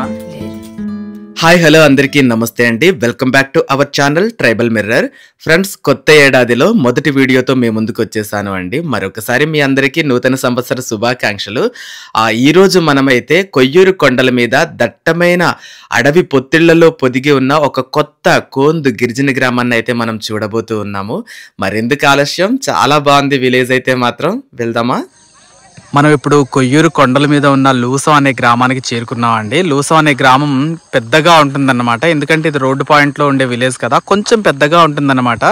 ఉన్నారా? Hi hello అందరికీ నమస్తే అండి. Welcome back to our channel tribal mirror. Friends, కొత్త ఏడాదిలో మొదటి వీడియోతో మేము ముందుకు వచ్చేసాను అండి. మరొకసారి మీ అందరికీ నూతన సంవత్సర శుభాకాంక్షలు. ఈరోజు మనమైతే కొయ్యూరు కొండల మీద దట్టమైన అడవి పొత్తిళ్లలో పొదిగి ఉన్న ఒక కొత్త కోందు గిరిజన గ్రామాన్ని అయితే మనం చూడబోతూ ఉన్నాము. మరెందుకు ఆలస్యం, చాలా బాగుంది విలేజ్ అయితే మాత్రం. వెళ్దామా? మనం ఇప్పుడు కొయ్యూరు కొండల మీద ఉన్న లూసం అనే గ్రామానికి చేరుకున్నాం అండి. లూసం అనే గ్రామం పెద్దగా ఉంటుందన్నమాట. ఎందుకంటే ఇది రోడ్డు పాయింట్లో ఉండే విలేజ్ కదా, కొంచెం పెద్దగా ఉంటుందన్నమాట.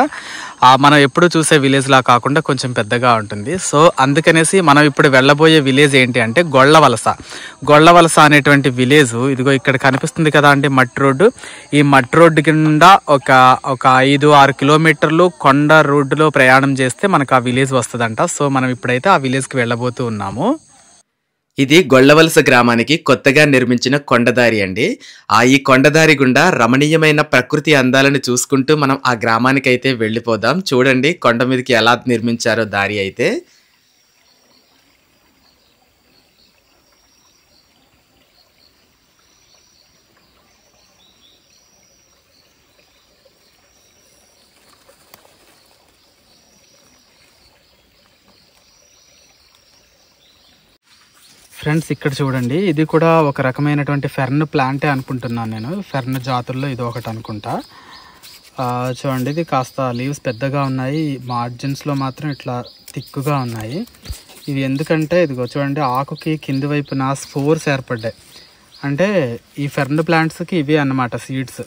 మనం ఎప్పుడు చూసే విలేజ్ లా కాకుండా కొంచెం పెద్దగా ఉంటుంది. సో అందుకనేసి మనం ఇప్పుడు వెళ్ళబోయే విలేజ్ ఏంటి అంటే గొళ్ళవలస అనేటువంటి విలేజ్. ఇదిగో ఇక్కడ కనిపిస్తుంది కదా అండి మట్టి రోడ్డు. ఈ మట్టి రోడ్డు కింద ఒక 5-6 కిలోమీటర్లు కొండ రోడ్డులో ప్రయాణం చేస్తే మనకు ఆ విలేజ్ వస్తుందంట. సో మనం ఇప్పుడైతే ఆ విలేజ్కి వెళ్ళబోతూ ఉన్నాము. ఇది గొళ్ళవలస గ్రామానికి కొత్తగా నిర్మించిన కొండదారి అండి. ఈ కొండదారి గుండా రమణీయమైన ప్రకృతి అందాలను చూసుకుంటూ మనం ఆ గ్రామానికి అయితే వెళ్ళిపోదాం. చూడండి కొండ మీదకి ఎలా నిర్మించారో దారి అయితే. ఫ్రెండ్స్, ఇక్కడ చూడండి, ఇది కూడా ఒక రకమైనటువంటి ఫెర్న్ ప్లాంటే అనుకుంటున్నాను నేను. ఫెర్న్ జాతుల్లో ఇది ఒకటి అనుకుంటా. చూడండి, ఇది కాస్త లీవ్స్ పెద్దగా ఉన్నాయి, మార్జిన్స్లో మాత్రం ఇట్లా థిక్గా ఉన్నాయి. ఇవి ఎందుకంటే ఇదిగో చూడండి, ఆకుకి కింది వైపున స్పోర్స్ ఏర్పడ్డాయి. అంటే ఈ ఫెర్న్ ప్లాంట్స్కి ఇవే అన్నమాట సీడ్స్.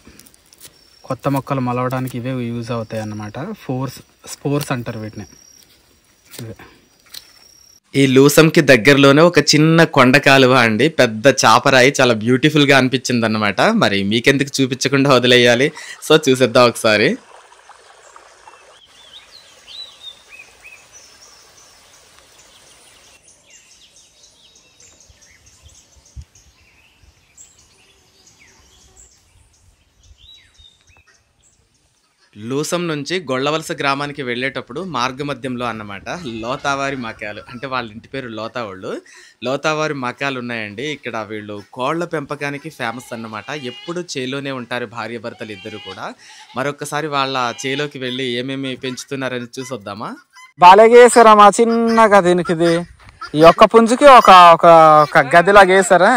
కొత్త మొక్కలు మొలవడానికి ఇవే యూజ్ అవుతాయి అన్నమాట. స్పోర్స్ అంటారు వీటిని. ఇవే. ఈ లూసంకి దగ్గరలోనే ఒక చిన్న కొండ కాలువ అండి, పెద్ద చాపరాయి, చాలా బ్యూటిఫుల్ గా అనిపించింది అన్నమాట. మరి మీకెందుకు చూపించకుండా వదిలేయాలి? సో చూసేద్దాం ఒకసారి. లూసం నుంచి గొళ్ళవలస గ్రామానికి వెళ్ళేటప్పుడు మార్గమధ్యంలో అన్నమాట లోతావారి మకాలు, అంటే వాళ్ళ ఇంటి పేరు లోతావాళ్ళు. లోతావారి మకాలు ఉన్నాయండి. ఇక్కడ వీళ్ళు కోళ్ల పెంపకానికి ఫేమస్ అన్నమాట. ఎప్పుడు చేలోనే ఉంటారు భార్యాభర్తలు ఇద్దరు కూడా. మరొకసారి వాళ్ళ చేలోకి వెళ్ళి ఏమేమి పెంచుతున్నారని చూసొద్దామా? బాలేగా వేసారా మా చిన్నగా దీనికి. ఇది ఈ ఒక్క పుంజుకి ఒక గదిలాగా వేసారా?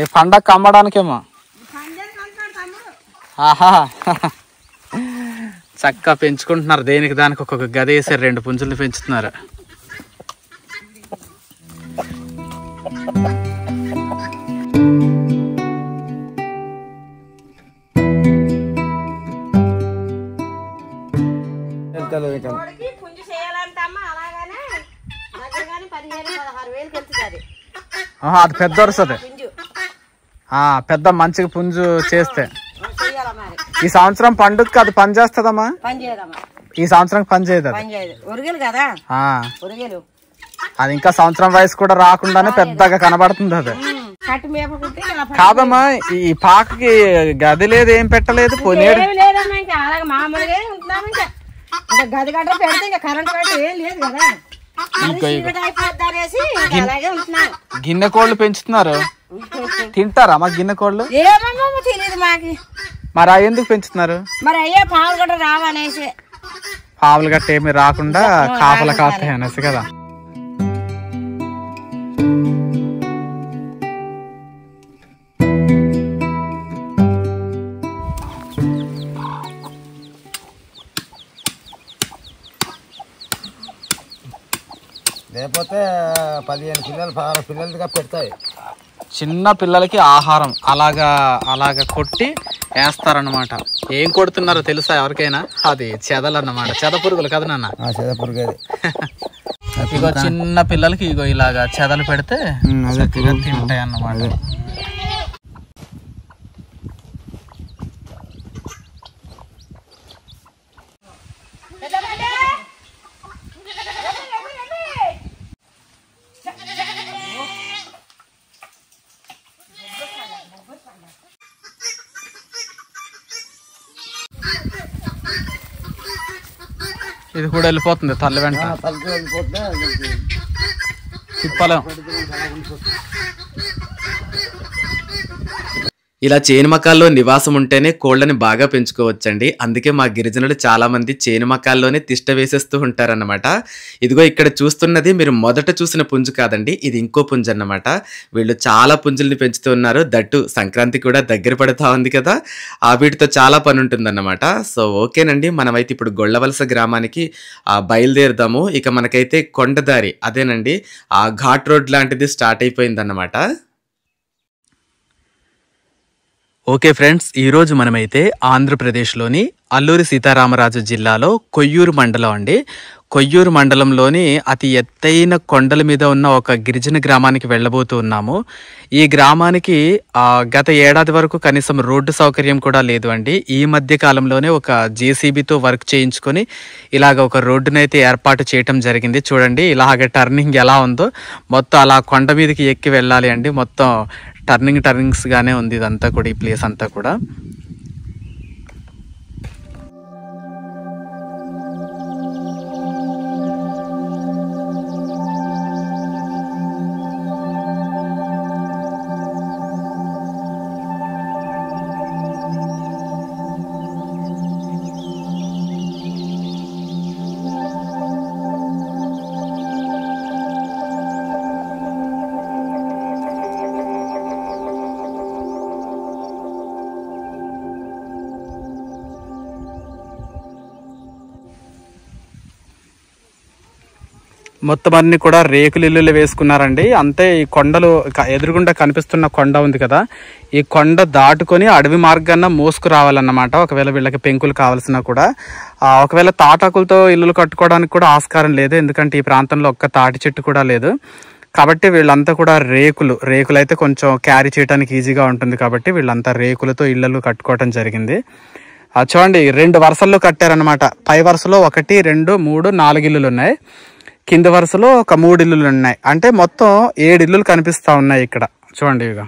ఏ పండగ అమ్మడానికేమో. ఆహా, చక్కగా పెంచుకుంటున్నారు. దేనికి దానికి ఒక్కొక్క గది వేసారు, 2 పుంజులు పెంచుతున్నారు. అది పెద్ద వరుసది. పెద్ద మంచిగా పుంజు చేస్తే ఈ సంవత్సరం పండుగకి అది పని చేస్తుందమ్మా. ఈ సంవత్సరం పని చేయదు అది ఇంకా సంవత్సరం వయసు కూడా రాకుండానే పెద్దగా కనబడుతుంది అది. కాదమ్మా, ఈ పాకకి గది లేదు, ఏం పెట్టలేదు. పోనేడు గిన్నె కోళ్ళు పెంచుతున్నారు. తింటారా మా గిన్నె కోళ్ళు? మరి అవి ఎందుకు పెంచుతున్నారు? మరి అయ్యే పావులు గట్ట రావనేసి. పావులు గట్ట ఏమి రాకుండా కాపలా కాస్తాయి అనేసి కదా. లేకపోతే 15 పిల్లలు 16 పిల్లలుగా పెడతాయి. చిన్న పిల్లలకి ఆహారం అలాగా కొట్టి వేస్తారన్నమాట. ఏం కొడుతున్నారో తెలుసా ఎవరికైనా? అది చెదలు అన్నమాట. చెద పురుగులు కదా నాన్న? చెద పురుగు. ఇగో చిన్న పిల్లలకి ఇగో ఇలాగా చెదలు పెడితే తింటాయి అన్నమాట. ఇది కూడా వెళ్ళిపోతుంది తల్లి వెంట. తిప్పలేం. ఇలా చేనుమకాల్లో నివాసం ఉంటేనే కోళ్ళని బాగా పెంచుకోవచ్చండి. అందుకే మా గిరిజనులు చాలా మంది చేనుమకాల్లోనే తిష్ట వేసేస్తూ ఉంటారన్నమాట. ఇదిగో ఇక్కడ చూస్తున్నది మీరు మొదట చూసిన పుంజు కాదండి, ఇది ఇంకో పుంజు అన్నమాట. వీళ్ళు చాలా పుంజుల్ని పెంచుతూ ఉన్నారు. దట్టు సంక్రాంతి కూడా దగ్గర పడుతూ ఉంది కదా, వీటితో చాలా పని ఉంటుందన్నమాట. సో ఓకేనండి, మనమైతే ఇప్పుడు గొల్లవలస గ్రామానికి బయలుదేరుదాము. ఇక మనకైతే కొండదారి అదేనండి, ఆ ఘాట్ రోడ్ లాంటిది స్టార్ట్ అయిపోయిందన్నమాట. ఓకే ఫ్రెండ్స్, ఈరోజు మనమైతే ఆంధ్రప్రదేశ్లోని అల్లూరి సీతారామరాజు జిల్లాలో కొయ్యూరు మండలం అండి. కొయ్యూరు మండలంలోని అతి ఎత్తైన కొండల మీద ఉన్న ఒక గిరిజన గ్రామానికి వెళ్ళబోతూ ఉన్నాము. ఈ గ్రామానికి గత ఏడాది వరకు కనీసం రోడ్డు సౌకర్యం కూడా లేదు అండి. ఈ మధ్య కాలంలోనే ఒక జేసీబీతో వర్క్ చేయించుకొని ఇలాగ ఒక రోడ్డునైతే ఏర్పాటు చేయటం జరిగింది. చూడండి ఇలాగ టర్నింగ్ ఎలా ఉందో, మొత్తం అలా కొండ మీదకి ఎక్కి వెళ్ళాలి అండి. మొత్తం టర్నింగ్స్ గానే ఉంది ఇదంతా కూడా, ఈ ప్లేస్ అంతా కూడా. మొత్తం అన్ని కూడా రేకులు ఇల్లులు వేసుకున్నారండి. అంతే ఈ కొండలు ఎదురుగుండా కనిపిస్తున్న కొండ ఉంది కదా, ఈ కొండ దాటుకొని అడవి మార్గాన్న మోసుకు రావాలన్నమాట. ఒకవేళ వీళ్ళకి పెంకులు కావాల్సినా కూడా, ఒకవేళ తాటాకులతో ఇల్లులు కట్టుకోవడానికి కూడా ఆస్కారం లేదు, ఎందుకంటే ఈ ప్రాంతంలో ఒక్క తాటి చెట్టు కూడా లేదు. కాబట్టి వీళ్ళంతా కూడా రేకులు అయితే కొంచెం క్యారీ చేయడానికి ఈజీగా ఉంటుంది కాబట్టి వీళ్ళంతా రేకులతో ఇళ్లలు కట్టుకోవటం జరిగింది. చూడండి 2 వరుసల్లో కట్టారనమాట. పై వరుసలో 1, 2, 3, 4 ఇల్లులు ఉన్నాయి. కింద వరుసలో ఒక 3 ఇల్లులు ఉన్నాయి. అంటే మొత్తం 7 ఇల్లులు కనిపిస్తా ఉన్నాయి ఇక్కడ. చూడండి ఇవిగా.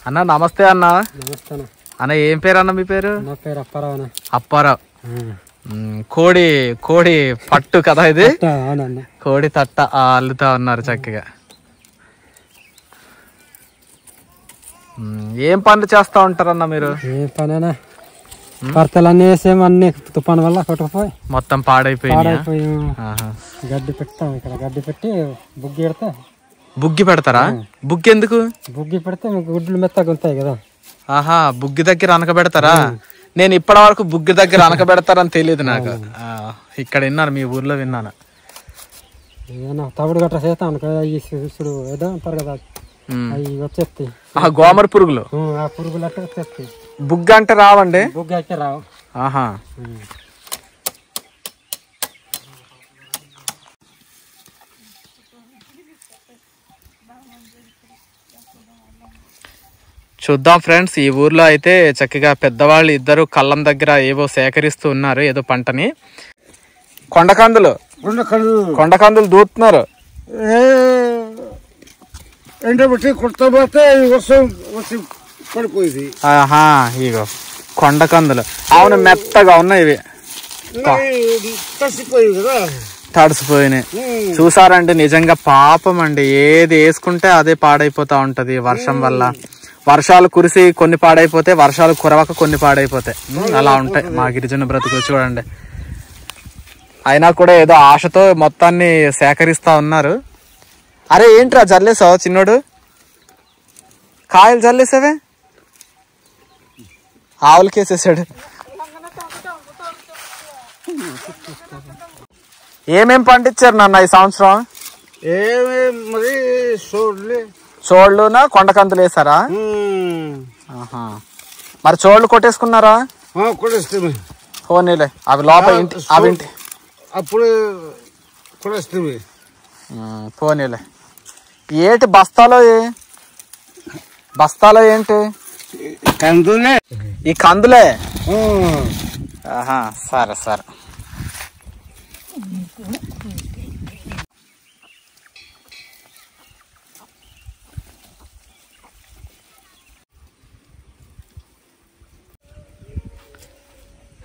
అన్న నమస్తే అన్న. నమస్తే అన్న, ఏం పేరు అన్న మీ పేరు? నా పేరు అప్పారావు. అప్పారావు. కోడి పట్టు కదా ఇది, కోడి తట్ట అల్లుతా ఉన్నారు చక్కగా. ఏం పనులు చేస్తా ఉంటారన్న మీరు? ఏ పనేనా, పర్తలన్నీ వేసేమో అన్ని తుఫాను వల్ల కొట్టుకుపోయి మొత్తం పాడైపోయి గడ్డి పెడతాం. ఇక్కడ గడ్డి పెట్టి బుగ్గి పెడితే. బుగ్గి పెడతారా? బుగ్గి ఎందుకు? బుగ్గి పెడితే గుడ్లు మెత్తగా ఉంటాయి కదా. ఆహా, బుగ్గి దగ్గర అనకబెడతారా? నేను ఇప్పటి వరకు బుగ్గి దగ్గర అనకబెడతారని తెలియదు నాకు. ఇక్కడ విన్నాను, మీ ఊర్లో విన్నాను. ఏదైనా తవుడు గట్రా చేస్తాం అనుకో, ఈ సుడు ఏదో అంటారు కదా, అవి వచ్చేస్తాయి. గోమర పురుగులు, ఆ పురుగులు అట్లా వచ్చేస్తాయి. బుగ్గ అంటే రావండి? బుగ్గి అయితే రావు. ఆహా. చూద్దాం ఫ్రెండ్స్, ఈ ఊర్లో అయితే చక్కగా పెద్దవాళ్ళు ఇద్దరు కళ్ళం దగ్గర ఏవో సేకరిస్తూ ఉన్నారు, ఏదో పంటని. కొండకందులు దూతున్నారు. ఎండబెట్టి కొట్టబోతే వర్షం పడిపోయింది. ఆహా, ఇగో కొండకందులు. అవును, మెత్తగా ఉన్నాయి ఇవి, తడిసిపోయినాయి. చూసారండి, నిజంగా పాపం అండి. ఏది వేసుకుంటే అదే పాడైపోతా ఉంటది వర్షం వల్ల. వర్షాలు కురిసి కొన్ని పాడైపోతే, వర్షాలు కురవక కొన్ని పాడైపోతాయి. అలా ఉంటాయి మా గిరిజన బ్రతుకులు. చూడండి, అయినా కూడా ఏదో ఆశతో మొత్తాన్ని సేకరిస్తా ఉన్నారు. అరే ఏంట్రా జల్లేసావు చిన్నోడు? కాయలు జల్లేసావే? ఆవులకేసేసాడు. ఏమేం పండించారు నాన్న ఈ సంవత్సరం? మరి చోళ్ళునా కొండకందులు వేసారా? మరి చోళ్ళు కొట్టేసుకున్నారా? పోనీలే, అవి లోపల అవింటి అప్పుడు కొట్టేస్తుంది. పోనీలే. ఏంటి బస్తాలో ఏంటి? కందులే. ఈ కందులే? ఆహా, సరే సరే.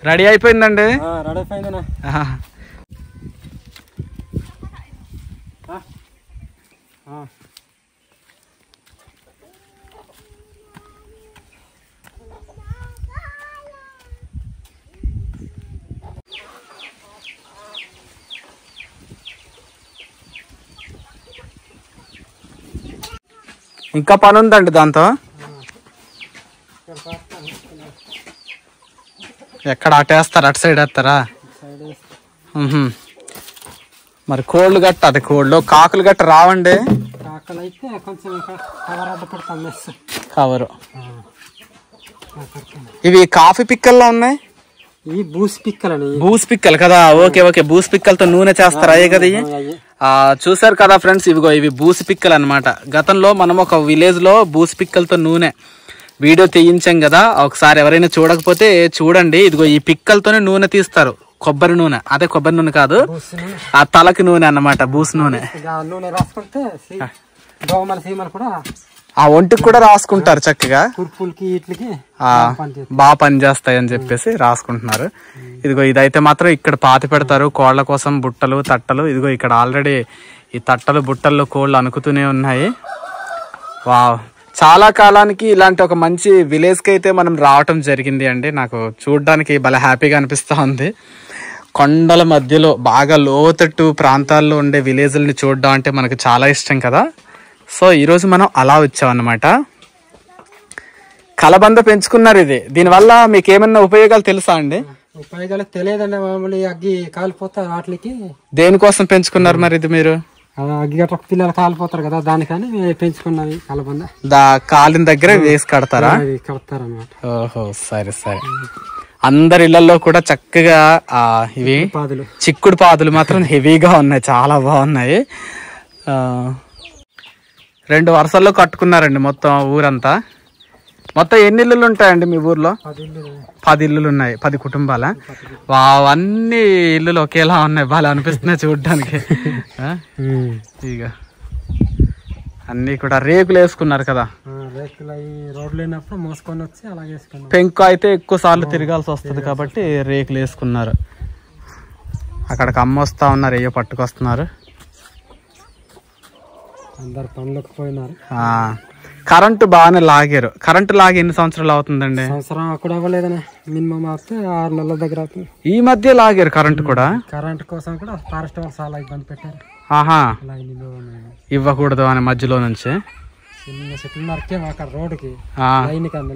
రెడీ అయిపోయిందండి. రెడీ అయిపోయిందనా. ఇంకా పని ఉందండి దాంతో. ఎక్కడ అటేస్తారు? అటు సైడ్ వేస్తారా? మరి కోళ్ళు గట్ట అది కోళ్ళు కాకులు గట్ట రావండి. కాకలు అయితే కొంచెం కవర్ అడ్డ పెడతాం కవరు. ఇవి కాఫీ పిక్కల్లో ఉన్నాయి. ఈ బూస్ పిక్కలని. బూస్ పిక్కలు కదా. ఓకే ఓకే, బూస్ పిక్కలతో నూనె చేస్తారు అయ్యే కదా. చూసారు కదా ఫ్రెండ్స్, ఇవిగో ఇవి బూసి పిక్కలు అనమాట. గతంలో మనం ఒక విలేజ్ లో బూసి పిక్కలతో నూనె వీడియో తీయించాం కదా, ఒకసారి ఎవరైనా చూడకపోతే చూడండి. ఇదిగో ఈ పిక్కలతోనే నూనె తీస్తారు. కొబ్బరి నూనె, అదే కొబ్బరి నూనె కాదు, ఆ తలకి నూనె అన్నమాట, బూసి నూనె. నూనె రాసుకుంటే దోమలు సీమలు కూడా ఆ ఒంటికి కూడా రాసుకుంటారు చక్కగా. కుర్పులకి ఇట్లకి బాగా పనిచేస్తాయి అని చెప్పేసి రాసుకుంటున్నారు. ఇదిగో ఇదైతే మాత్రం ఇక్కడ పాతి పెడతారు కోళ్ల కోసం, బుట్టలు తట్టలు. ఇదిగో ఇక్కడ ఆల్రెడీ ఈ తట్టలు బుట్టల్లో కోళ్ళు అనుకుతూనే ఉన్నాయి. వావ్, చాలా కాలానికి ఇలాంటి ఒక మంచి విలేజ్ కి అయితే మనం రావటం జరిగింది అండి. నాకు చూడడానికి భలే హ్యాపీగా అనిపిస్తా ఉంది. కొండల మధ్యలో బాగా లోతట్టు ప్రాంతాల్లో ఉండే విలేజ్లని చూడడం అంటే మనకు చాలా ఇష్టం కదా. సో ఈరోజు మనం అలా వచ్చామన్నమాట. కలబంద పెంచుకున్నారు. ఇది దీనివల్ల మీకు ఏమన్నా ఉపయోగాలు తెలుసా అండి? ఉపయోగాలు తెలియదండి. మామూలు అగ్గి కాలిపోతారు వాటికి. దేనికోసం పెంచుకున్నారు మరి ఇది మీరు? అగ్గి గట్ట పిల్లలు కాలిపోతారు కదా, దానికని పెంచుకున్నవి కలబంద. కాలిన దగ్గర వేసి కడతారా? కడతారన్నమాట. ఓహో, సరే సరే. అందరి ఇళ్లలో కూడా చక్కగా ఇవి చిక్కుడు పాదులు మాత్రం హెవీగా ఉన్నాయి, చాలా బాగున్నాయి. 2 వరుసల్లో కట్టుకున్నారండి మొత్తం ఊరంతా. మొత్తం ఎన్ని ఇల్లులు ఉంటాయండి మీ ఊర్లో? 10 ఇల్లులు ఉన్నాయి. 10 కుటుంబాల. అన్ని ఇల్లులు ఒకేలా ఉన్నాయి, బాగా అనిపిస్తున్నాయి చూడడానికి. ఇక అన్ని కూడా రేకులు వేసుకున్నారు కదా. పెంకు అయితే ఎక్కువ సార్లు తిరగాల్సి వస్తుంది కాబట్టి రేకులు వేసుకున్నారు. అక్కడికి అమ్మ వస్తా ఉన్నారు, అయ్యో పట్టుకొస్తున్నారు. అందరు పనులకు పోయినారు. కరెంటు బాగానే లాగారు. కరెంటు లాగి ఎన్ని సంవత్సరాలు అవుతుందండి? సంవత్సరం కూడా అవ్వలేదనే, మినిమం అయితే 6 నెలల దగ్గర అవుతుంది. ఈ మధ్య లాగారు కరెంటు కూడా. కరెంట్ కోసం కూడా ఫారెస్ట్ వాళ్ళు చాలా ఇబ్బంది పెట్టారు. ఆహా, ఇవ్వకూడదు అని మధ్యలో నుంచి చిన్న చెట్లు నరికే అక్కడ రోడ్డుకి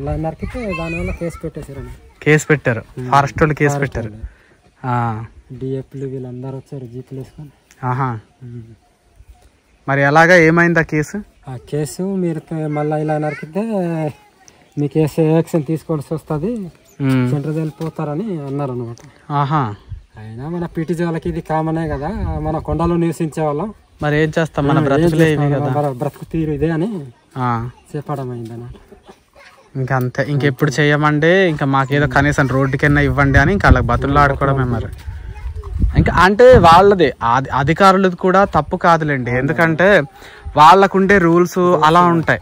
లైన్ నరికితే దానివల్ల కేసు పెట్టారు. ఫారెస్ట్ వాళ్ళు కేసు పెట్టారు. డిఎఫ్లు వీళ్ళందరూ వచ్చారు జీపులు వేసుకొని. ఆహా, మరి ఎలాగా ఏమైంది ఆ కేసు? ఆ కేసు మీరు మళ్ళీ ఇలా నరికితే మీ కేసు యాక్షన్ తీసుకోవాల్సి వస్తుంది, సెంటర్ వెళ్ళిపోతారని అన్నారు అనమాట. ఆహా, అయినా మన పీటీజీ వాళ్ళకి ఇది కామనే కదా, మన కొండలో నివసించే వాళ్ళం. మరి ఏం చేస్తాం, మన బ్రతుకు తీరు ఇదే అని చెప్పడం అయింది అన్నమాట. ఇంకా అంతే, ఇంకెప్పుడు చెయ్యమండి, ఇంకా మాకేదో కనీసం రోడ్డుకైనా ఇవ్వండి అని ఇంకా వాళ్ళకి బతుల్లో ఆడుకోవడమే. మరి ఇంకా అంటే వాళ్ళది అధికారులది కూడా తప్పు కాదులేండి, ఎందుకంటే వాళ్ళకుండే రూల్స్ అలా ఉంటాయి.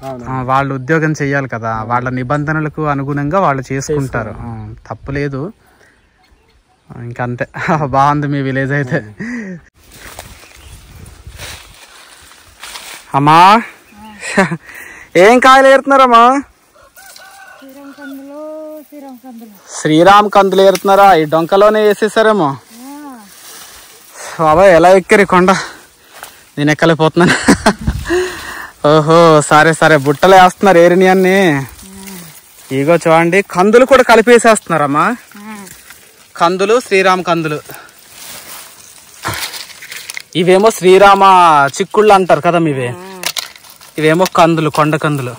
వాళ్ళు ఉద్యోగం చెయ్యాలి కదా, వాళ్ళ నిబంధనలకు అనుగుణంగా వాళ్ళు చేసుకుంటారు, తప్పులేదు. ఇంకంతే. బాగుంది మీ విలేజ్ అయితే. అమ్మా, ఏం కాయలు ఏరుతున్నారమ్మా? శ్రీరామ్ కందులు ఏరుతున్నారా? ఈ డొంకలోనే వేసేసారేమో. బాబా ఎలా ఎక్కరి కొండ, నేను ఎక్కలేకపోతున్నాను. ఓహో, సరే సరే, బుట్టలు వేస్తున్నారు ఏరిని అన్ని. ఇగో చూడండి, కందులు కూడా కలిపేసేస్తున్నారమ్మా. కందులు, శ్రీరామ్ కందులు. ఇవేమో శ్రీరామ చిక్కుళ్ళు అంటారు కదా మీవే, ఇవేమో కందులు, కొండ కందులు.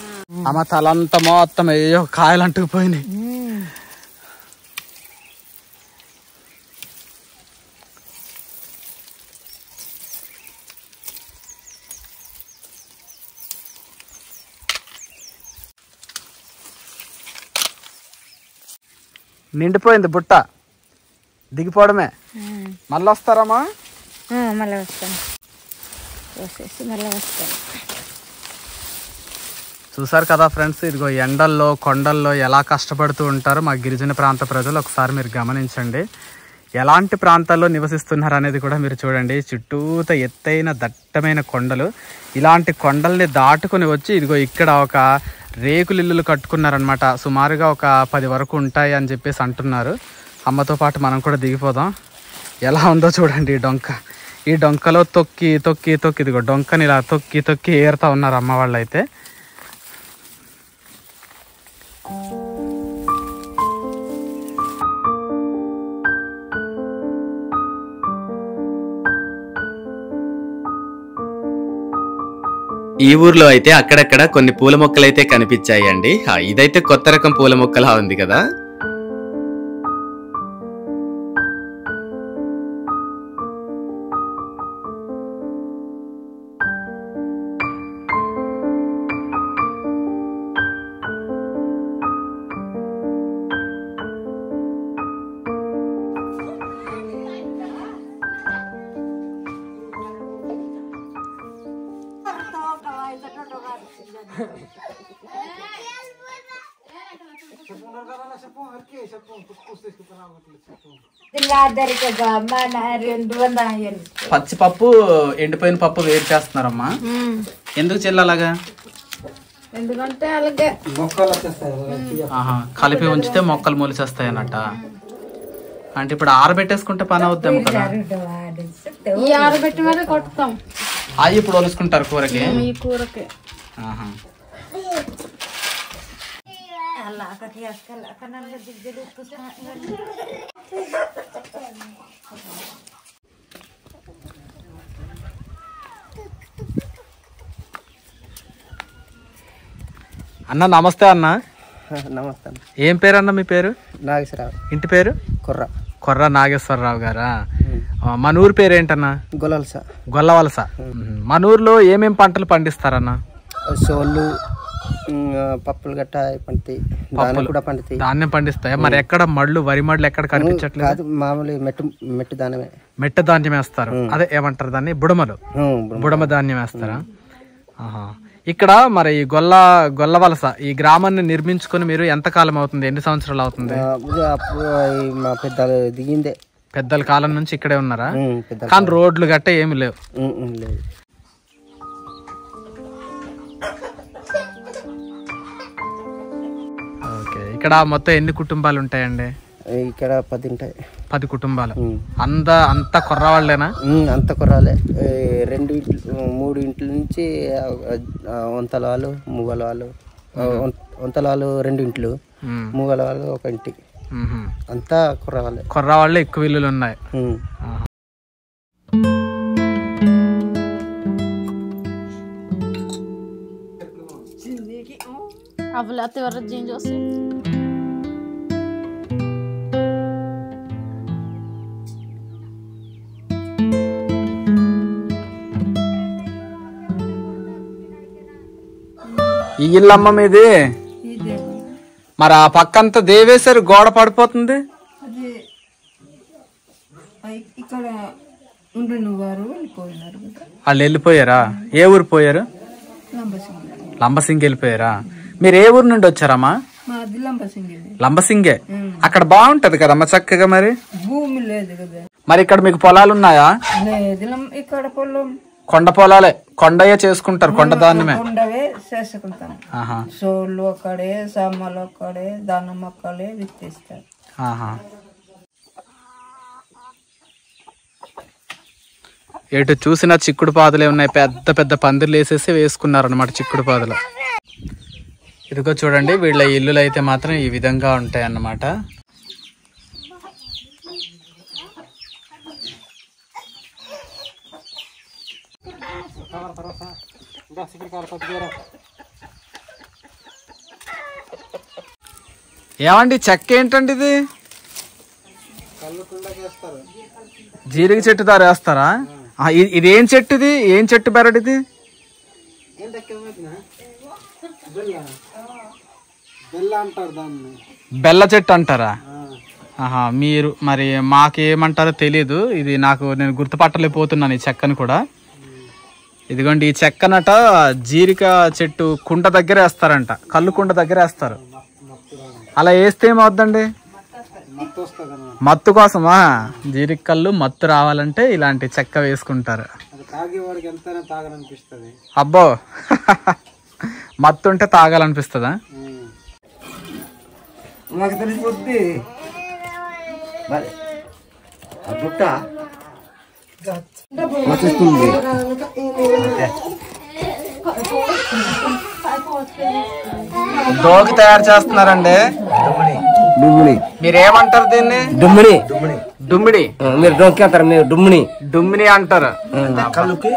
అమ్మ తలంతా మొత్తం అయ్యో కాయలు అంటుకుపోయినాయి. నిండిపోయింది బుట్ట, దిగిపోవడమే. మళ్ళీ వస్తారమ్మా? మళ్ళీ వస్తాను, మళ్ళీ వస్తాను. చూసారు కదా ఫ్రెండ్స్, ఇదిగో ఎండల్లో కొండల్లో ఎలా కష్టపడుతూ ఉంటారో మా గిరిజన ప్రాంత ప్రజలు ఒకసారి మీరు గమనించండి. ఎలాంటి ప్రాంతాల్లో నివసిస్తున్నారు అనేది కూడా మీరు చూడండి. చుట్టూత ఎత్తైన దట్టమైన కొండలు, ఇలాంటి కొండల్ని దాటుకొని వచ్చి ఇదిగో ఇక్కడ ఒక రేకులు ఇల్లులు కట్టుకున్నారనమాట. సుమారుగా ఒక 10 వరకు ఉంటాయి అని చెప్పేసి అంటున్నారు. అమ్మతో పాటు మనం కూడా దిగిపోదాం. ఎలా ఉందో చూడండి ఈ డొంక. ఈ డొంకలో తొక్కి తొక్కి తొక్కి ఇదిగో డొంకని ఇలా తొక్కి తొక్కి ఏరుతా ఉన్నారు అమ్మ వాళ్ళు అయితే. ఈ ఊర్లో అయితే అక్కడక్కడ కొన్ని పూల మొక్కలు అయితే కనిపించాయండి. ఇదైతే కొత్త రకం పూల మొక్కలా ఉంది కదా. పచ్చిపప్పు ఎండిపోయిన పప్పు వేరు చేస్తున్నారమ్మా. ఎందుకు చెల్లలాగా? ఎందుకంటే అలాగే మొక్కలు వచ్చేస్తాయి. కలిపి ఉంచితే మొక్కలు మొలిచేస్తాయి అన్నట్ట. అంటే ఇప్పుడు ఆరబెట్టేసుకుంటే పని అవుద్దాము కదా. ఈ ఆరబెట్టి మీద కొట్టుతాం. అవి ఇప్పుడు ఒలుసుకుంటారు కూరకి. ఈ కూరకి అన్న నమస్తే అన్న. నమస్తే. ఏం పేరు అన్న మీ పేరు? నాగేశ్వరరావు. ఇంటి పేరు? కొర్ర నాగేశ్వరరావు గారా? మన ఊరు పేరు ఏంటన్నా? గొల్లవలస. మన ఊర్లో ఏమేం పంటలు పండిస్తారన్న? సోళ్ళు, పప్పులు గట్ట పండుతాయి, కూడా పండుతాయి. ధాన్యం పండిస్తాయి. మరి ఎక్కడ మళ్ళు, వరి మళ్ళు ఎక్కడ కనిపించట్లేదు? మామూలు మెట్టు ధాన్యమే. మెట్ట ధాన్యం వేస్తారు. అదే ఏమంటారు దాన్ని? బుడమలు. బుడమ ధాన్యం వేస్తారా? ఇక్కడ మరి ఈ గొల్లవలస ఈ గ్రామాన్ని నిర్మించుకొని మీరు ఎంత కాలం అవుతుంది? ఎన్ని సంవత్సరాలు అవుతుంది? మా పెద్దలు దిగిందే. పెద్దల కాలం నుంచి ఇక్కడే ఉన్నారా? కానీ రోడ్లు గట్ట ఏమి లేవు. ఓకే. ఇక్కడ మొత్తం ఎన్ని కుటుంబాలు ఉంటాయండి? ఇక్కడ 10 ఉంటాయి. 10 కుటుంబాలు. అంతా కొర్రవాళ్ళేనా? అంత కొర్రాలే. 3 ఇంట్ల నుంచి వంతల వాళ్ళు, మూగల వాళ్ళు. వంతల వాళ్ళు 2 ఇంట్లు, మూగల వాళ్ళు 1 ఇంటి. అంతా కొర్రవాళ్ళే. కొర్రవాళ్ళే ఎక్కువ ఇల్లులు ఉన్నాయి. అవలాతే వర చేంజ్ వస్తాయి. ఈ ఇల్లమ్మ మీది. మరి ఆ పక్కంతా దేవేశారు, గోడ పడిపోతుంది. వాళ్ళు వెళ్ళిపోయారా? ఏ ఊరు పోయారు? లంబసింగి వెళ్ళిపోయారా? మీరు ఏ ఊరు నుండి వచ్చారమ్మా? లంబసింగే. అక్కడ బాగుంటది కదమ్మా చక్కగా. మరి భూమి లేదు కదా. మరి ఇక్కడ మీకు పొలాలు ఉన్నాయా? ఇక్కడ పొలం కొండ పొలాలే. కొండయే చేసుకుంటారు, కొండ ధాన్యమే. కొండవే చేసుకుంటాం. సోళ్ళు అక్కడే, సామాలు అక్కడే, దానం అక్కడే విత్తేస్తారు. ఎటు చూసినా చిక్కుడు పాదులే ఉన్నాయి. పెద్ద పెద్ద పందిర్లు వేసేసి వేసుకున్నారు అనమాట చిక్కుడు పాదులు. ఇదిగో చూడండి, వీళ్ళ ఇల్లులు అయితే మాత్రం ఈ విధంగా ఉంటాయి అన్నమాట. ఏమండి చెక్క ఏంటండి ఇది? జీరికి చెట్టు దారి వేస్తారా? ఇది ఏం చెట్టు? ఇది ఏం చెట్టు బెరడిది? బెల్ల చెట్టు అంటారా? మీరు మరి మాకేమంటారో తెలీదు. ఇది నేను గుర్తుపట్టలేకపోతున్నాను ఈ చెక్కను కూడా. ఇదిగోండి ఈ చెక్కనట జీరిక చెట్టు కుంట దగ్గర వేస్తారంట, కళ్ళు కుంట దగ్గర వేస్తారు. అలా వేస్తే ఏమవుద్దండి? మత్తు కోసమా? జీరిక కళ్ళు మత్తు రావాలంటే ఇలాంటి చెక్క వేసుకుంటారు. అబ్బో మత్తు ఉంటే తాగాలనిపిస్తుందా? మాకు తెలిసిపోద్ది. దోకి తయారు చేస్తున్నారండి. మీరేమంటారు దీన్ని? డుమ్మిడి. డుమ్మిడి. మీరు డోకేస్తారు, మీరు డుమ్మిడి. డుమ్మిని అంటారు. కళ్ళుకి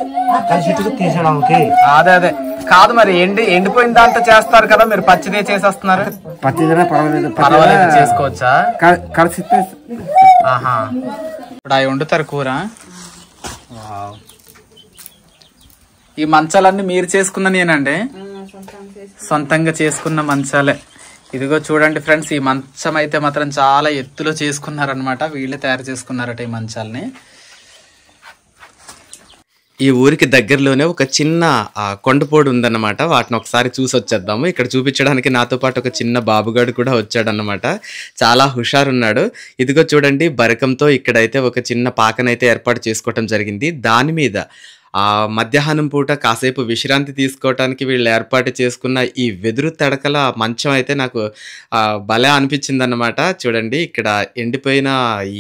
చెట్టుకు తీసడానికి. అదే అదే కాదు, మరి ఎండిపోయిన దాంతో చేస్తారు కదా, మీరు పచ్చిదే చేసేస్తున్నారు. పచ్చిదైనా పర్వాలేదు, పర్వాలేదు చేసుకోవచ్చా? కలిసి ఆహా. ఇప్పుడు అవి వండుతారు కూర. ఈ మంచాలన్నీ మీరు చేసుకున్న నేనండి, సొంతంగా చేసుకున్న మంచాలే. ఇదిగో చూడండి ఫ్రెండ్స్, ఈ మంచం అయితే మాత్రం చాలా ఎత్తులో చేసుకున్నారనమాట. వీళ్ళే తయారు చేసుకున్నారట ఈ మంచాలని. ఈ ఊరికి దగ్గరలోనే ఒక చిన్న కొండపోడు ఉందన్నమాట. వాటిని ఒకసారి చూసి వచ్చేద్దాము. ఇక్కడ చూపించడానికి నాతో పాటు ఒక చిన్న బాబుగాడు కూడా వచ్చాడన్నమాట. చాలా హుషారున్నాడు. ఇదిగో చూడండి, బరకంతో ఇక్కడైతే ఒక చిన్న పాకనైతే ఏర్పాటు చేసుకోవటం జరిగింది. దాని మీద మధ్యాహ్నం పూట కాసేపు విశ్రాంతి తీసుకోవటానికి వీళ్ళు ఏర్పాటు చేసుకున్న ఈ వెదురు తడకల మంచం అయితే నాకు భలే అనిపించింది అన్నమాట. చూడండి, ఇక్కడ ఎండిపోయిన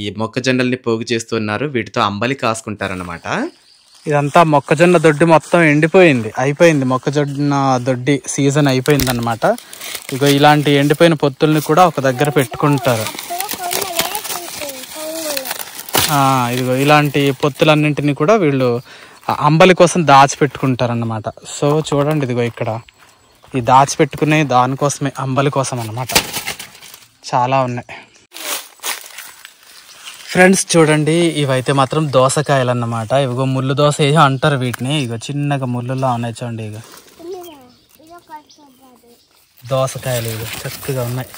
ఈ మొక్కజొన్నల్ని పోగు చేస్తున్నారు. వీటితో అంబలి కాసుకుంటారన్నమాట. ఇదంతా మొక్కజొన్న దొడ్డి మొత్తం ఎండిపోయింది, అయిపోయింది. మొక్కజొన్న దొడ్డి సీజన్ అయిపోయింది అనమాట. ఇగో ఇలాంటి ఎండిపోయిన పొత్తుల్ని కూడా ఒక దగ్గర పెట్టుకుంటారు. ఇదిగో ఇలాంటి పొత్తులన్నింటినీ కూడా వీళ్ళు అంబలి కోసం దాచిపెట్టుకుంటారు అన్నమాట. సో చూడండి, ఇదిగో ఇక్కడ ఈ దాచిపెట్టుకునే దానికోసమే, అంబలి కోసం అన్నమాట. చాలా ఉన్నాయి ఫ్రెండ్స్. చూడండి, ఇవైతే మాత్రం దోసకాయలు అన్నమాట. ఇవిగో ముళ్ళు దోస ఏదో అంటారు వీటిని. ఇగో చిన్నగా ముళ్ళులా ఉన్నాయి చూడండి. ఇక దోసకాయలు ఇవి చక్కగా ఉన్నాయి.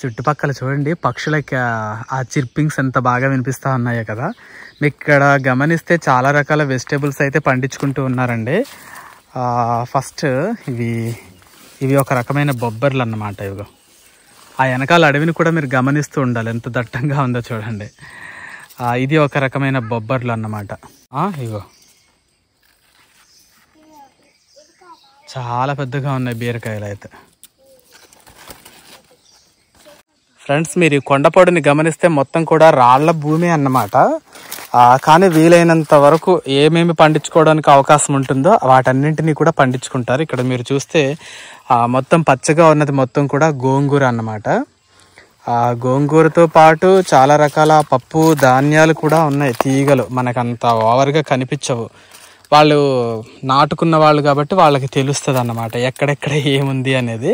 చుట్టుపక్కల చూడండి పక్షులకి ఆ చిర్పింగ్స్ ఎంత బాగా వినిపిస్తూ ఉన్నాయో కదా. మీకు ఇక్కడ గమనిస్తే చాలా రకాల వెజిటేబుల్స్ అయితే పండించుకుంటూ ఉన్నారండి. ఫస్ట్ ఇవి ఒక రకమైన బొబ్బర్లు అన్నమాట. ఇవిగో ఆ వెనకాల అడవిని కూడా మీరు గమనిస్తూ ఉండాలి, ఎంత దట్టంగా ఉందో చూడండి. ఇది ఒక రకమైన బొబ్బర్లు అన్నమాట. ఇగో చాలా పెద్దగా ఉన్నాయి బీరకాయలు అయితే. ఫ్రెండ్స్, మీరు ఈ కొండపొడిని గమనిస్తే మొత్తం కూడా రాళ్ల భూమి అన్నమాట. కానీ వీలైనంత వరకు ఏమేమి పండించుకోవడానికి అవకాశం ఉంటుందో వాటన్నింటినీ కూడా పండించుకుంటారు. ఇక్కడ మీరు చూస్తే మొత్తం పచ్చగా ఉన్నది మొత్తం కూడా గోంగూర అన్నమాట. గోంగూరతో పాటు చాలా రకాల పప్పు ధాన్యాలు కూడా ఉన్నాయి. తీగలు మనకంత ఓవర్గా కనిపించవు, వాళ్ళు నాటుకున్న వాళ్ళు కాబట్టి వాళ్ళకి తెలుస్తుంది అన్నమాట ఎక్కడెక్కడ ఏముంది అనేది.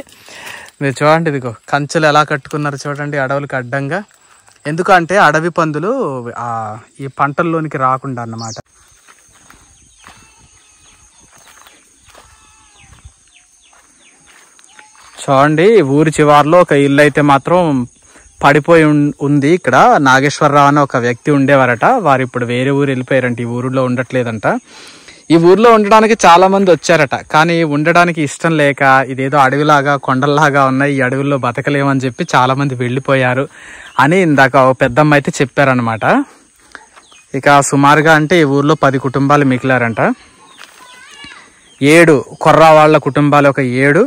మీరు చూడండి, ఇదిగో కంచెలు ఎలా కట్టుకున్నారు చూడండి అడవులకు అడ్డంగా. ఎందుకంటే అడవి పందులు ఈ పంటల్లోనికి రాకుండా అన్నమాట. చూడండి, ఊరి చివారిలో ఒక ఇల్లు అయితే మాత్రం పడిపోయి ఉంది. ఇక్కడ నాగేశ్వరరావు అని ఒక వ్యక్తి ఉండేవారట. వారు ఇప్పుడు వేరే ఊరు వెళ్ళిపోయారంట, ఈ ఊరిలో ఉండట్లేదంట. ఈ ఊర్లో ఉండడానికి చాలా మంది వచ్చారట, కానీ ఉండడానికి ఇష్టం లేక ఇదేదో అడవిలాగా కొండల్లాగా ఉన్నాయి, ఈ అడవుల్లో బతకలేమని చెప్పి చాలా మంది వెళ్ళిపోయారు అని ఇందాక పెద్దమ్మ అయితే చెప్పారనమాట. ఇక సుమారుగా అంటే ఈ ఊర్లో 10 కుటుంబాలు మిగిలారంట. 7 కొర్రా వాళ్ళ కుటుంబాలు ఒక 7,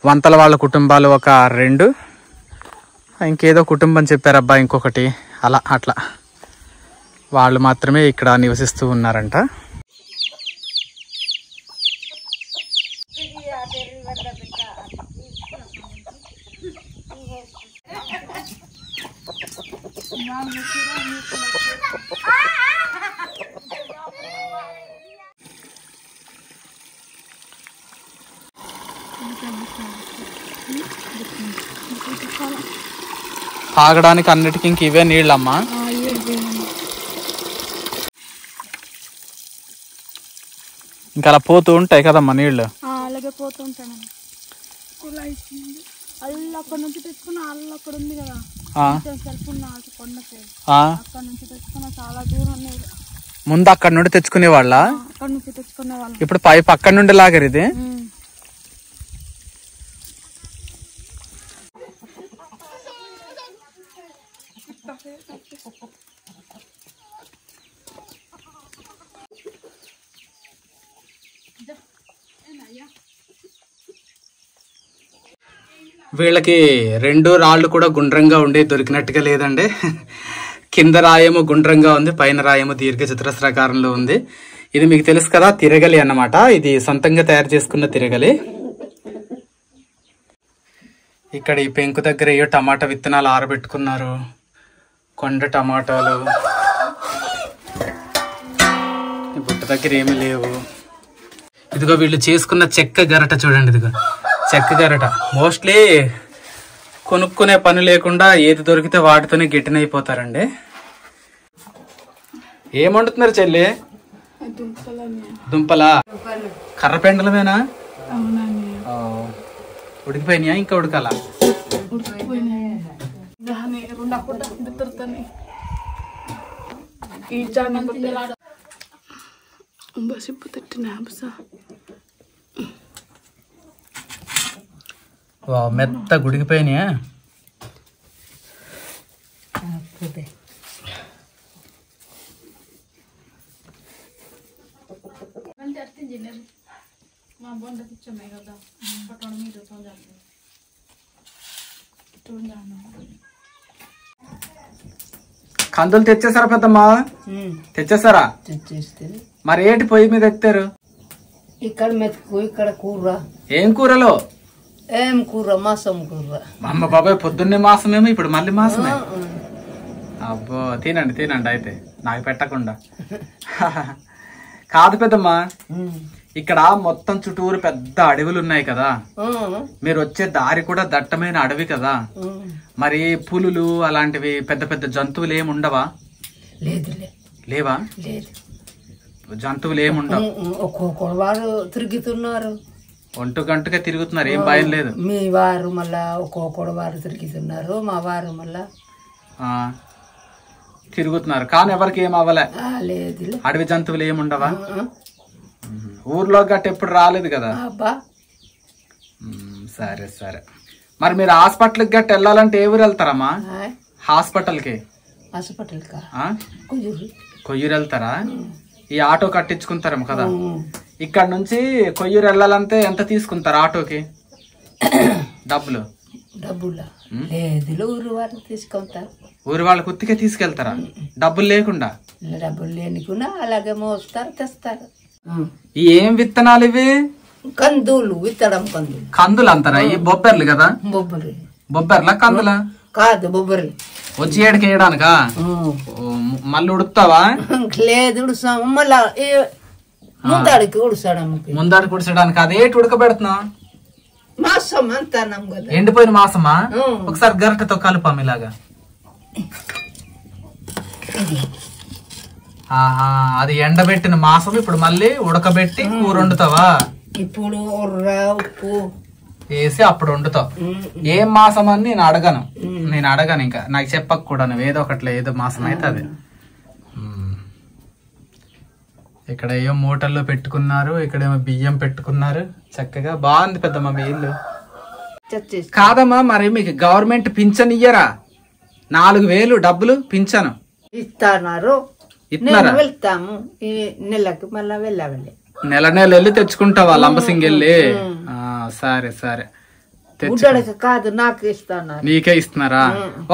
వంతల వాళ్ళ కుటుంబాలు ఒక 2, ఇంకేదో కుటుంబం చెప్పారబ్బా ఇంకొకటి, అట్లా వాళ్ళు మాత్రమే ఇక్కడ నివసిస్తూ ఉన్నారంట. తాగడానికి అన్నిటికీ ఇంక ఇవే నీళ్ళమ్మా. ఇంకా అలా పోతూ ఉంటాయి కదమ్మా నీళ్ళు. అలాగే పోతూ ఉంటాను. అక్కడ నుంచి తెచ్చుకున్న అక్కడ ఉంది కదా, అక్కడ నుంచి తెచ్చుకున్న చాలా దూరం ఉన్నాయి. ముందు అక్కడ నుండి తెచ్చుకునే వాళ్ళ, అక్కడ నుంచి తెచ్చుకునే వాళ్ళు. ఇప్పుడు పైప్ అక్కడ నుండి లాగారు ఇది. వీళ్ళకి రెండు రాళ్ళు కూడా గుండ్రంగా ఉండి దొరికినట్టుగా లేదండి. కింద రాయేమో గుండ్రంగా ఉంది, పైన రాయేమో దీర్ఘ చతురస్రాకారంలో ఉంది. ఇది మీకు తెలుసు కదా, తిరగలి అన్నమాట. ఇది సొంతంగా తయారు చేసుకున్న తిరగలి. ఇక్కడ ఈ పెంకు దగ్గర ఏయో టమాటా విత్తనాలు ఆరబెట్టుకున్నారు, కొండ టమాటాలు. ఈ బుట్ట దగ్గర ఏమీ లేవు. ఇదిగో వీళ్ళు చేసుకున్న చెక్క గరట చూడండి. ఇదిగో చెక్క గరట. మోస్ట్లీ కొనుక్కునే పని లేకుండా ఏది దొరికితే వాటితోనే గిట్టనైపోతారండి. ఏం వండుతున్నారు చెల్లి? దుంపలా? కర్ర పెండలమేనా? ఉడికిపోయినాయా ఇంకా ఉడకాలా? మెత్త గుడికిపోయినాయా? కందులు తెచ్చేసారా పెద్దమ్మా? తెచ్చేసారా? మరి ఏంటి పొయ్యి మీద ఎత్తారు? ఇక్కడ మెతుకు, ఇక్కడ కూర. ఏం కూరలో? ఏం కూర? మాసం కూర. అమ్మ బాబాయ్, పొద్దున్నే మాసమేమో, ఇప్పుడు మళ్ళీ మాసమే. అబ్బో, తినండి తినండి అయితే, నాకు పెట్టకుండా. కాదు పెద్దమ్మా, ఇక్కడ మొత్తం చుట్టూరు పెద్ద అడవులు ఉన్నాయి కదా, మీరు వచ్చే దారి కూడా దట్టమైన అడవి కదా, మరి పులులు అలాంటివి పెద్ద పెద్ద జంతువులు ఏమి ఉండవా? లేవా? జంతువులు ఏమి ఉండవు. ఒక్కొక్కరు వారు తిరుగుతున్నారు, ఒంటు గంటగా తిరుగుతున్నారు, ఏం భయం లేదు. మీ వారు మళ్ళా ఒక్కొక్కడు వారు తిరుగుతున్నారు, మా వారు మళ్ళా తిరుగుతున్నారు, కానీ ఎవరికి ఏం అవ్వలే. లేదు, అడవి జంతువులు ఏమి ఉండవా? ఊర్లో గట్ట ఎప్పుడు రాలేదు కదా. సరే సరే. మరి మీరు హాస్పిటల్కి గట్ట వెళ్ళాలంటే ఏ ఊరు వెళ్తారమ్మా? హాస్పిటల్కి కొయ్యూరు వెళ్తారా? ఈ ఆటో కట్టించుకుంటారేమో కదా. ఇక్కడ నుంచి కొయ్యూరు వెళ్ళాలంటే ఎంత తీసుకుంటారు ఆటోకి డబ్బులు? ఊరు వాళ్ళు తీసుకుంటారు. ఊరు వాళ్ళకి ఉత్తికే తీసుకెళ్తారా డబ్బులు లేకుండా? డబ్బులు లేనికుండా అలాగే మోస్తారు, తెస్తారు. ఏం విత్తనాలు ఇవి? కందులు, విత్తడం కందులు. కందులు అంటారా? ఈ బొబ్బర్లు కదా? బొబ్బర్లా కందులా? కాదు, బొబ్బర్లు. వచ్చి ఏడికి వేయడానికా? మళ్ళీ ఉడుకుతావా? లేదు, ఉడుస్తాము. మళ్ళా ముందాడికి ఉడుస్తాడు. ముందాడికి ఉడిచడానికి అదేటి ఉడకబెడుతున్నా? మాసం అంతా కదా. ఎండిపోయిన మాసమా? ఒకసారి గరిటెతో కలుపాము ఇలాగా. ఆహా, అది ఎండబెట్టిన మాసం ఇప్పుడు మళ్ళీ ఉడకబెట్టి కూర వండుతావా? ఇప్పుడు ఉప్పు వేసి అప్పుడు వండుతావు. ఏం మాసం అని నేను అడగను, ఇంకా నాకు చెప్పక కూడా. నువ్వు ఏదో ఒకట్లే, ఏదో మాసం అయితే అది. ఇక్కడ ఏమో మూటల్లో పెట్టుకున్నారు, ఇక్కడేమో బియ్యం పెట్టుకున్నారు. చక్కగా బాగుంది పెద్దమ్మ మీ ఇల్లు. కాదమ్మా, మరి మీకు గవర్నమెంట్ పింఛన్ ఇయ్యరా? 4,000 డబ్బులు పింఛను ఇస్తున్నారు. వెళ్తాము ఈ నెలకి, మళ్ళా వెళ్ళాలి. నెల వెళ్ళి తెచ్చుకుంటావా లంబసింగెళ్ళి? సరే సరే. కాదు, నాకు ఇస్తున్నారు. నీకే ఇస్తున్నారా?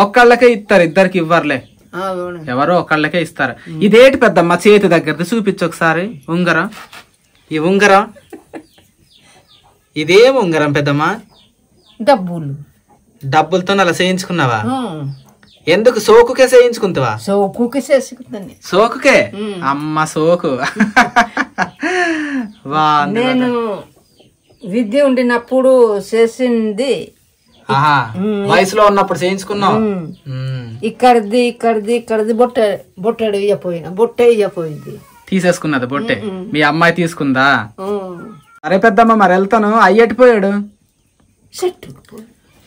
ఒక్కళ్ళకే ఇస్తారు, ఇద్దరికి ఇవ్వర్లే. ఎవరో ఒకళ్ళకే ఇస్తారు. ఇదేటి పెద్దమ్మ చేతి దగ్గర చూపించు ఒకసారి. ఉంగరం. ఈ ఉంగరం ఇదేం ఉంగరం పెద్దమ్మ? డబ్బులతో అలా చేయించుకున్నావా? ఎందుకు? సోకుకే చేయించుకుంటావా? సోకుకే? అమ్మ సోకు. నేను విద్య ఉండినప్పుడు చేసింది. వయసులో ఉన్నప్పుడు చేయించుకున్నావు. ఇక్కడిది బొట్టెడు ఇయ్యపోయింది. తీసేసుకున్నది బొట్టే? మీ అమ్మాయి తీసుకుందా? అరే పెద్దమ్మ, మరి వెళ్తాను. అయ్యటిపోయాడు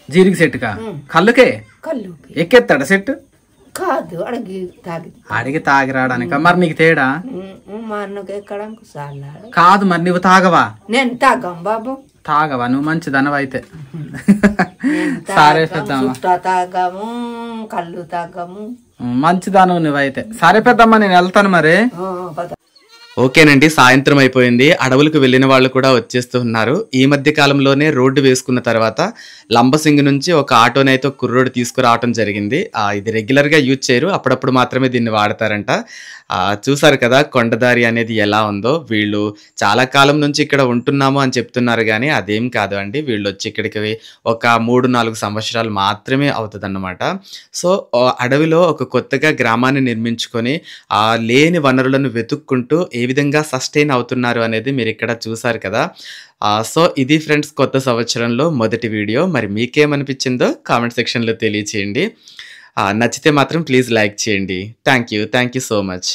జీరికి చెట్టుకా? కల్లుకి ఎక్కేస్తాడా చెట్టు కాదు అడిగి తాగి అడిగి తాగి రావడానిక మరి నీకు తేడా మా అన్నకు ఎక్కడానికి సాలాడు కాదు మరి నువ్వు తాగవా నేను తాగాం బాబు తాగవా నువ్వు మంచి దనవైతే సరే పెద్దమ్మ చుట్టా తాగాము కళ్ళు తాగాము మంచి దానవు నువ్వైతే సరే పెద్దమ్మ నేను వెళ్తాను మరి పద. ఓకేనండి, సాయంత్రం అయిపోయింది. అడవులకు వెళ్ళిన వాళ్ళు కూడా వచ్చేస్తూ ఉన్నారు. ఈ మధ్య కాలంలోనే రోడ్డు వేసుకున్న తర్వాత లంబసింగి నుంచి ఒక ఆటోనైతే కుర్రోడు తీసుకురావటం జరిగింది. ఇది రెగ్యులర్గా యూజ్ చేయరు, అప్పుడప్పుడు మాత్రమే దీన్ని వాడతారంట. చూసారు కదా కొండదారి అనేది ఎలా ఉందో. వీళ్ళు చాలా కాలం నుంచి ఇక్కడ ఉంటున్నాము అని చెప్తున్నారు, కానీ అదేం కాదు అండి. వీళ్ళు వచ్చి ఇక్కడికి ఒక 3-4 సంవత్సరాలు మాత్రమే అవుతుంది అన్నమాట. సో అడవిలో ఒక కొత్తగా గ్రామాన్ని నిర్మించుకొని లేని వనరులను వెతుక్కుంటూ ఏ విధంగా సస్టైన్ అవుతున్నారు అనేది మీరు ఇక్కడ చూసారు కదా. సో ఇది ఫ్రెండ్స్ కొత్త సంవత్సరంలో మొదటి వీడియో. మరి మీకేమనిపించిందో కామెంట్ సెక్షన్లో తెలియచేయండి. నచ్చితే మాత్రం ప్లీజ్ లైక్ చేయండి. Thank you so much.